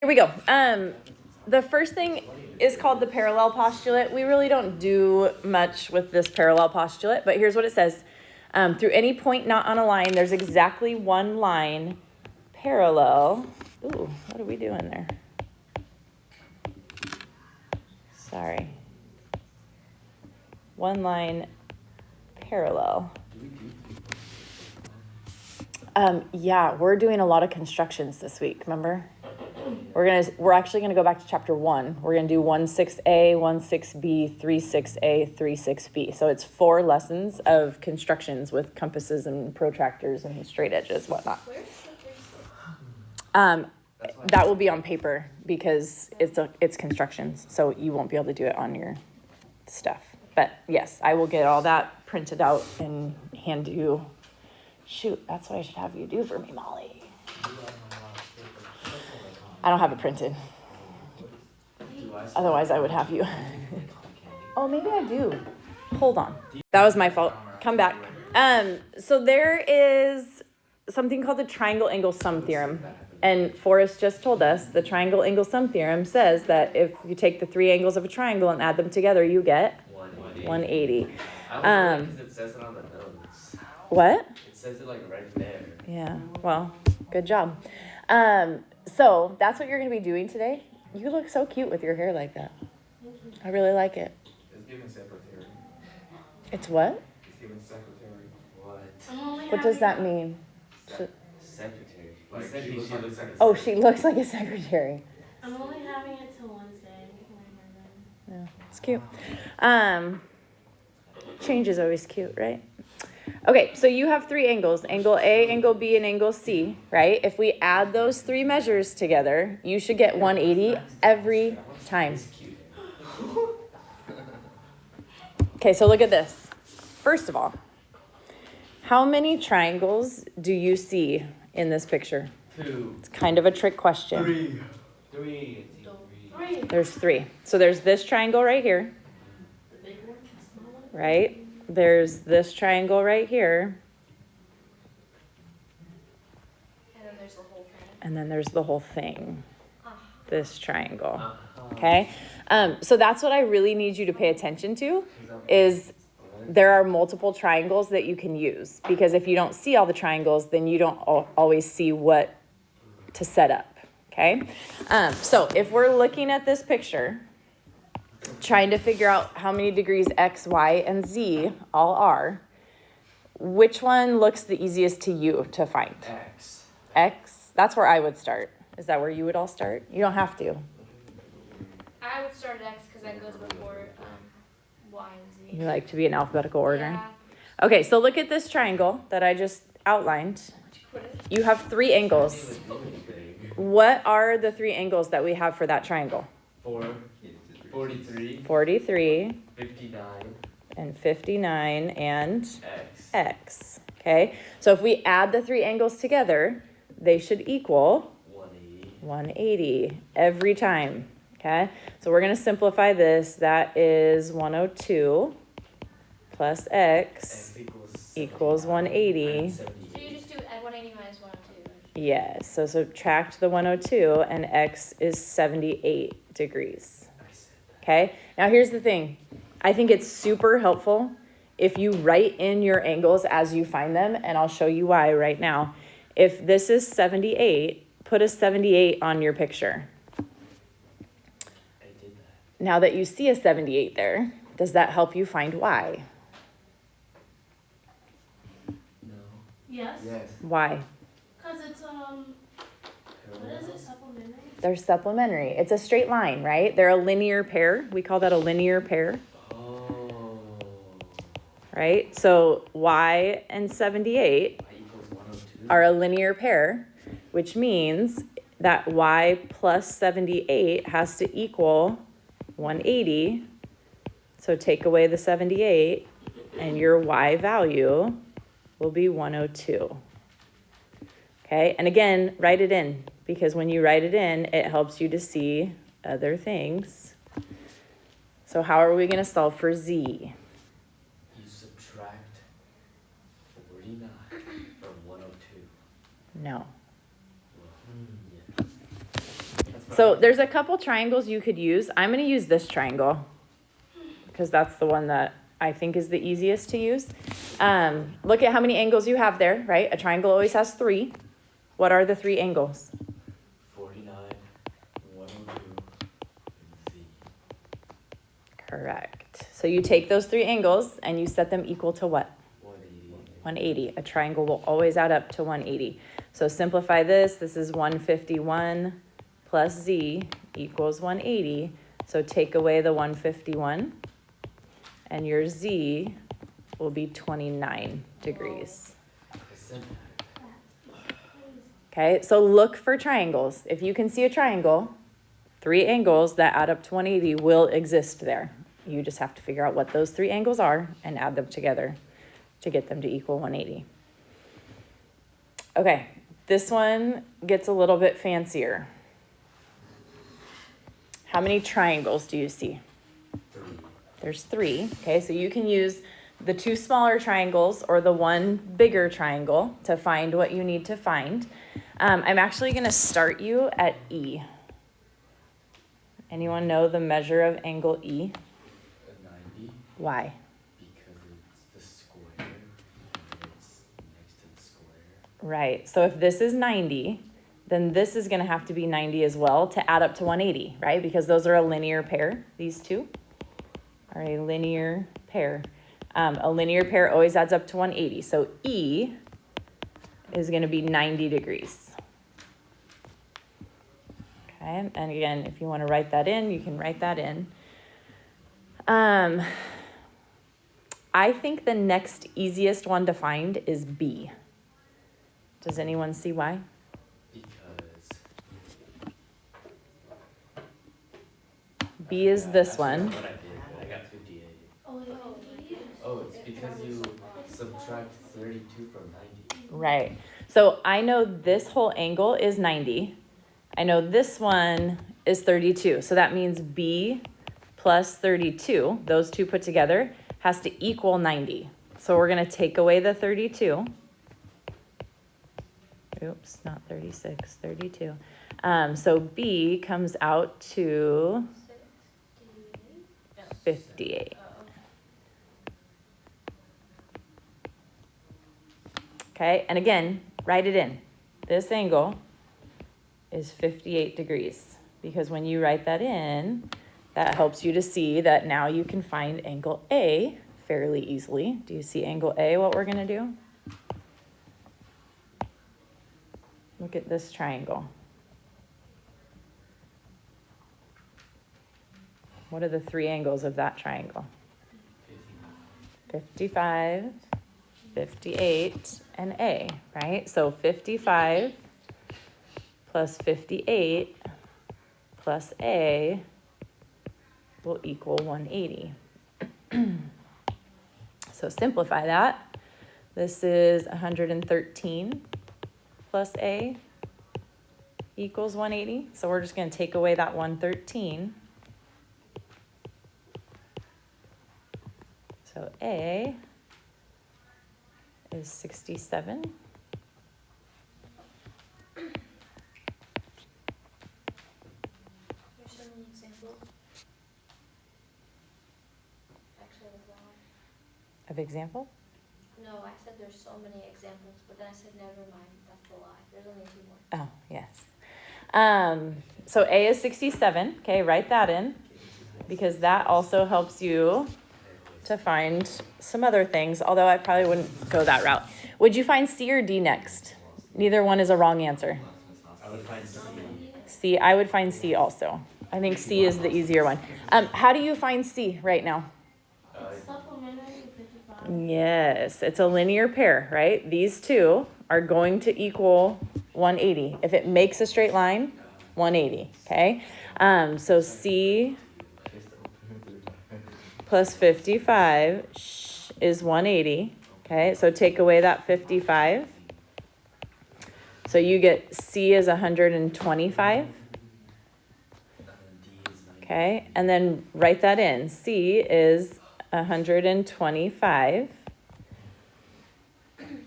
Here we go. The first thing is called the parallel postulate. We really don't do much with this parallel postulate, but here's what it says. Through any point not on a line, there's exactly one line parallel. Ooh, what are we doing there? Sorry. One line parallel. Yeah, we're doing a lot of constructions this week, remember? We're actually gonna go back to chapter 1. We're gonna do 1.6a, 1.6b, 3.6a, 3.6b. So it's 4 lessons of constructions with compasses and protractors and straight edges, whatnot. That will be on paper because it's constructions, so you won't be able to do it on your stuff. But yes, I will get all that printed out and hand you. Shoot, that's what I should have you do for me, Molly. I don't have it printed. Otherwise, I would have you. Oh, maybe I do. Hold on. That was my fault. Come back. So there is something called the triangle angle sum theorem. And Forrest just told us the triangle angle sum theorem says that if you take the 3 angles of a triangle and add them together, you get 180. Because it says it on the notes. What? It says it like right there. Yeah, well, good job. So that's what you're going to be doing today. You look so cute with your hair like that. I really like it. It's giving secretary. It's what? It's giving secretary. What? What does that mean? Secretary. Like she looks like a secretary. Oh, she looks like a secretary. I'm only having it till Wednesday. Yeah, it's cute. Change is always cute, right? Okay, so you have 3 angles, angle A, angle B, and angle C, right? If we add those 3 measures together, you should get 180 every time. Okay, so look at this. First of all, how many triangles do you see in this picture? 2. It's kind of a trick question. 3. There's 3. So there's this triangle right here, The big one, the small one. right? There's this triangle right here. And then there's the whole thing. And then there's the whole thing, this triangle, Uh-huh. okay? So that's what I really need you to pay attention to is there are multiple triangles that you can use because if you don't see all the triangles, then you don't always see what to set up, okay? So if we're looking at this picture, trying to figure out how many degrees X, Y, and Z all are, which one looks the easiest to you to find? X. X, that's where I would start. Is that where you would all start? You don't have to. I would start at X because that goes before Y and Z. You like to be in alphabetical order? Yeah. Okay, so look at this triangle that I just outlined. You have 3 angles. What are the 3 angles that we have for that triangle? 43. 43 59. and 59 and X. X. Okay, so if we add the 3 angles together, they should equal 180. 180 every time. Okay, so we're going to simplify this. That is 102 plus X equals 180. So you just do 180 minus 102. Yes, so subtract the 102 and X is 78 degrees. Okay, now here's the thing. I think it's super helpful if you write in your angles as you find them, and I'll show you why right now. If this is 78, put a 78 on your picture. I did that. Now that you see a 78 there, does that help you find Y? No. Yes. Yes. Why? Because it's, what is it, supplementary? They're supplementary. It's a straight line, right? They're a linear pair. We call that a linear pair, Oh. right? So Y and 78 Y equals 102. are a linear pair, which means that Y plus 78 has to equal 180. So take away the 78 and your Y value will be 102. Okay, and again, write it in because when you write it in, it helps you to see other things. So how are we going to solve for Z? You subtract 49 from 102. No. Yeah. That's So there's a couple triangles you could use. I'm going to use this triangle because that's the one that I think is the easiest to use. Look at how many angles you have there, right? A triangle always has 3. What are the 3 angles? 49, 102, and Z. Correct. So you take those 3 angles and you set them equal to what? 180. 180. A triangle will always add up to 180. So simplify this. This is 151 plus Z equals 180. So take away the 151 and your Z will be 29 degrees. It's simple. Okay, so look for triangles. If you can see a triangle, 3 angles that add up to 180 will exist there. You just have to figure out what those 3 angles are and add them together to get them to equal 180. Okay, this one gets a little bit fancier. How many triangles do you see? 3. There's 3. Okay, so you can use the 2 smaller triangles or the 1 bigger triangle to find what you need to find. I'm actually going to start you at E. Anyone know the measure of angle E? 90. Why? Because it's the square. And it's next to the square. Right, so if this is 90, then this is going to have to be 90 as well to add up to 180, right? Because those are a linear pair. These 2 are a linear pair. A linear pair always adds up to 180. So E is going to be 90 degrees. Okay, and again, if you want to write that in, you can write that in. I think the next easiest one to find is B. Does anyone see why? Because B is this one. what I did, but I got 58. Oh, wait, Oh, it's because you subtract 32 from 90. Right. So I know this whole angle is 90. I know this one is 32. So that means B plus 32, those 2 put together, has to equal 90. So we're going to take away the 32. Oops, not 36, 32. So B comes out to 58. Okay, and again, write it in. This angle is 58 degrees because when you write that in, that helps you to see that now you can find angle A fairly easily. Do you see angle A, what we're going to do? Look at this triangle. What are the 3 angles of that triangle? 55, 58, and A, right? So 55 plus 58 plus A will equal 180. So simplify that. This is 113 plus A equals 180. So we're just going to take away that 113. So A is 67. You're showing an example. Actually, I was wrong. Of example? No, I said there's so many examples, but then I said never mind. That's a lie. There's only 2 more. Oh, yes. So A is 67. Okay, write that in because that also helps you to find some other things, although I probably wouldn't go that route. Would you find C or D next? Neither one is a wrong answer. I would find C. C, I would find C also. I think C is the easier one. How do you find C right now? It's supplementary to 55. Yes, it's a linear pair, right? These 2 are going to equal 180. If it makes a straight line, 180, okay? So C plus 55 is 180, okay? So take away that 55. So you get C is 125, D is 90. okay? And then write that in. C is 125.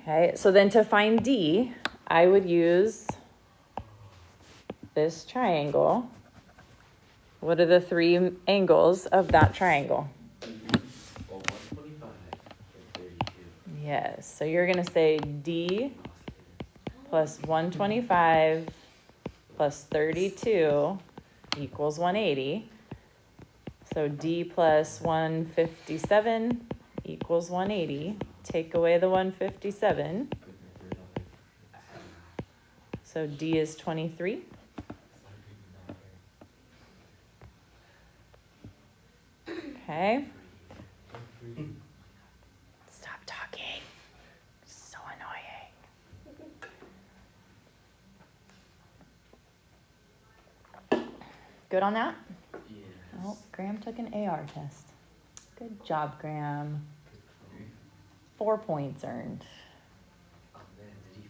Okay, so then to find D, I would use this triangle, what are the three angles of that triangle? Well, 125 and 32. Yes, so you're going to say D plus 125 plus 32 equals 180. So D plus 157 equals 180. Take away the 157. So D is 23. Okay. Stop talking. So annoying. Good on that? Yes. Oh, Graham took an AR test. Good job, Graham. 4 points earned. Oh man, did he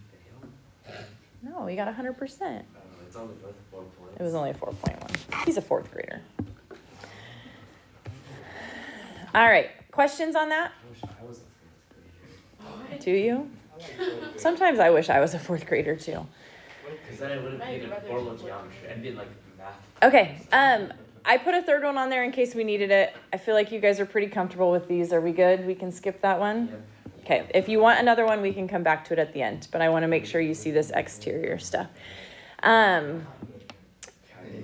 fail? No, he got 100%. It's only worth 4 points. It was only a 4.1. He's a fourth grader. All right, questions on that? I wish I was a 4th grader. Do you? Sometimes I wish I was a fourth grader too. Because then I would have needed formal geometry. I'd be like math. Okay, I put a third one on there in case we needed it. I feel like you guys are pretty comfortable with these. Are we good? We can skip that one? Yep. Okay, if you want another one, we can come back to it at the end, but I want to make sure you see this exterior stuff.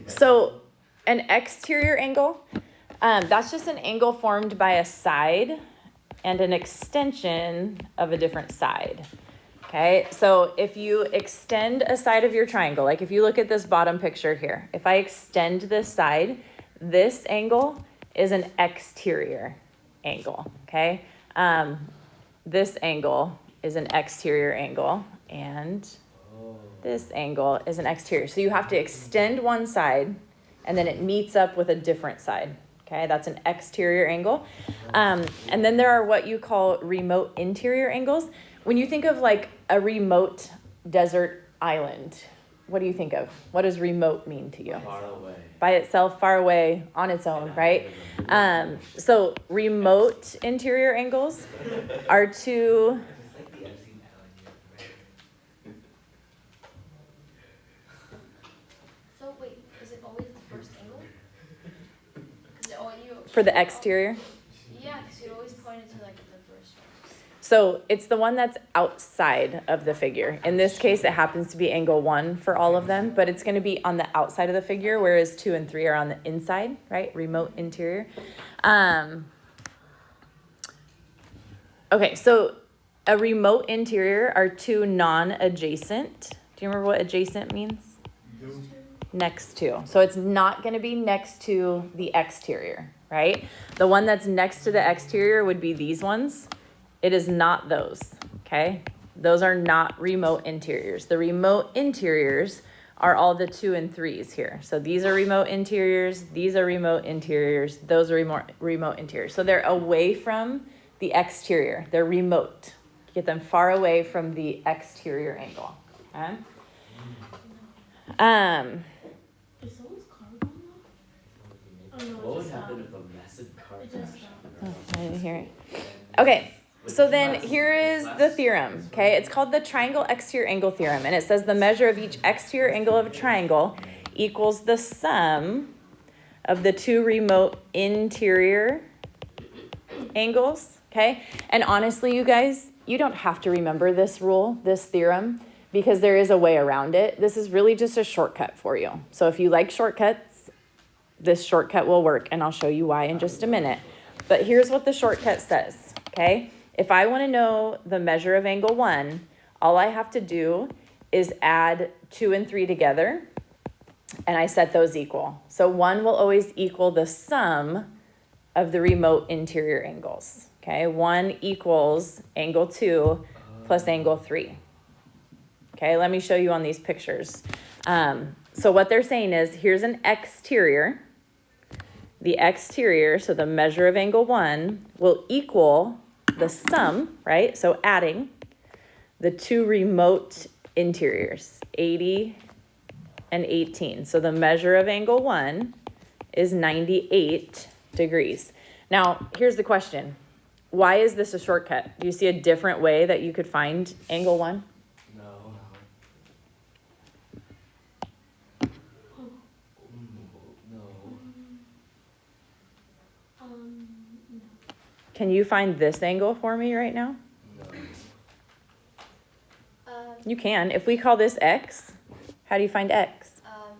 So an exterior angle, that's just an angle formed by a side and an extension of a different side. Okay, so if you extend a side of your triangle, like if you look at this bottom picture here, if I extend this side, this angle is an exterior angle, okay? This angle is an exterior angle, and this angle is an exterior. So you have to extend one side, and then it meets up with a different side. Okay, that's an exterior angle. And then there are what you call remote interior angles. When you think of like a remote desert island, what do you think of? What does remote mean to you? Far away. By itself, far away, on its own, right? So remote interior angles are two. So wait, is it always the first angle? For the exterior. Yeah, because you always pointed to like the first one. So it's the one that's outside of the figure. In this case, it happens to be angle 1 for all of them, but it's going to be on the outside of the figure, whereas 2 and 3 are on the inside, right? Remote interior. Okay, so a remote interior are two non-adjacent. Do you remember what adjacent means? Next to. So it's not going to be next to the exterior, right? The one that's next to the exterior would be these ones. It is not those, okay? Those are not remote interiors. The remote interiors are all the 2 and 3s here. So these are remote interiors, these are remote interiors, those are remote interiors. So they're away from the exterior. They're remote. Get them far away from the exterior angle, okay? Is someone's car going off? Oh, no, What it would just happen stopped. if a massive car It crashed? just Oh, I didn't hear it. Okay, so then here is the theorem, okay? It's called the triangle exterior angle theorem, and it says the measure of each exterior angle of a triangle equals the sum of the two remote interior angles, okay? And honestly, you guys, you don't have to remember this rule, this theorem, because there is a way around it. This is really just a shortcut for you. So if you like shortcuts, this shortcut will work, and I'll show you why in just a minute. But here's what the shortcut says, okay? If I want to know the measure of angle 1, all I have to do is add 2 and 3 together, and I set those equal. So 1 will always equal the sum of the remote interior angles, okay? 1 equals angle 2 plus angle 3. Okay, let me show you on these pictures. So what they're saying is, here's an exterior. The exterior, so the measure of angle 1, will equal the sum, right? So adding the two remote interiors, 80 and 18. So the measure of angle 1 is 98 degrees. Now, here's the question. Why is this a shortcut? Do you see a different way that you could find angle 1? No. Can you find this angle for me right now? No. You can. If we call this x, how do you find x? Oh,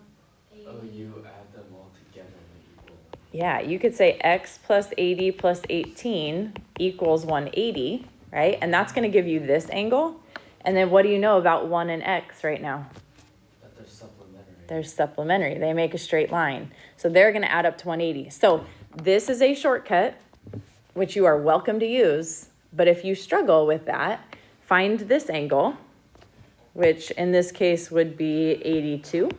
you add them all together and they equal. Yeah, you could say x plus 80 plus 18 equals 180, right? And that's going to give you this angle. And then what do you know about 1 and x right now? That they're supplementary. They're supplementary. They make a straight line. So they're going to add up to 180. So this is a shortcut, which you are welcome to use. But if you struggle with that, find this angle, which in this case would be 82,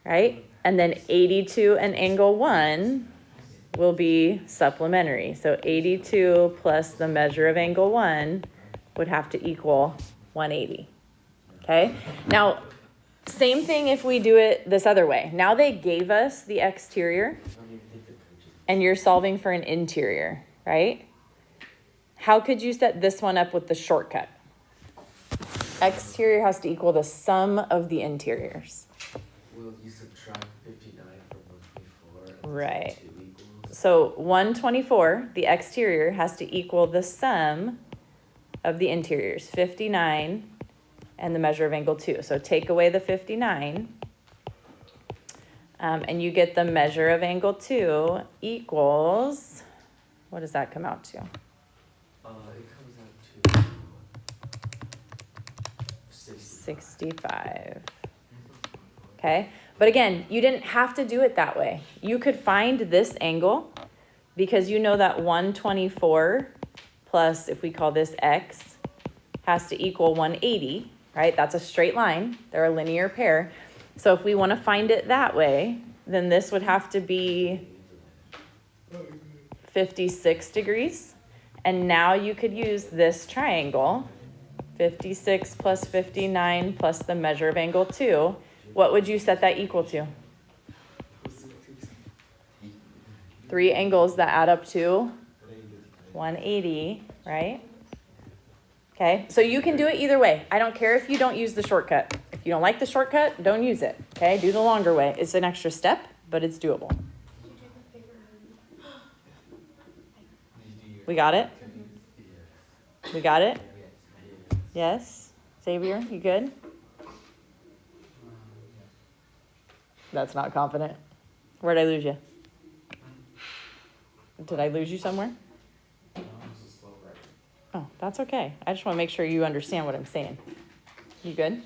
right? And then 82 and angle 1 will be supplementary. So 82 plus the measure of angle 1 would have to equal 180, okay? Now, same thing if we do it this other way. Now they gave us the exterior, I don't even think the coaches. and you're solving for an interior, right? How could you set this one up with the shortcut? Exterior has to equal the sum of the interiors. Will you subtract 59 from 124? And Right. 2 equals? So 124, the exterior, has to equal the sum of the interiors, 59 and the measure of angle 2. So take away the 59, and you get the measure of angle 2 equals, what does that come out to? It comes out to 65. Okay, but again, you didn't have to do it that way. You could find this angle because you know that 124 plus, if we call this x, has to equal 180, right? That's a straight line. They're a linear pair. So if we want to find it that way, then this would have to be 56 degrees. And now you could use this triangle, 56 plus 59 plus the measure of angle 2. What would you set that equal to? 3 angles that add up to 180, right? Okay, so you can do it either way. I don't care if you don't use the shortcut. If you don't like the shortcut, don't use it, okay? Do the longer way. It's an extra step, but it's doable. We got it? We got it? Yes? Xavier, you good? That's not confident. Where'd I lose you? Did I lose you somewhere? Oh, that's okay. I just want to make sure you understand what I'm saying. You good?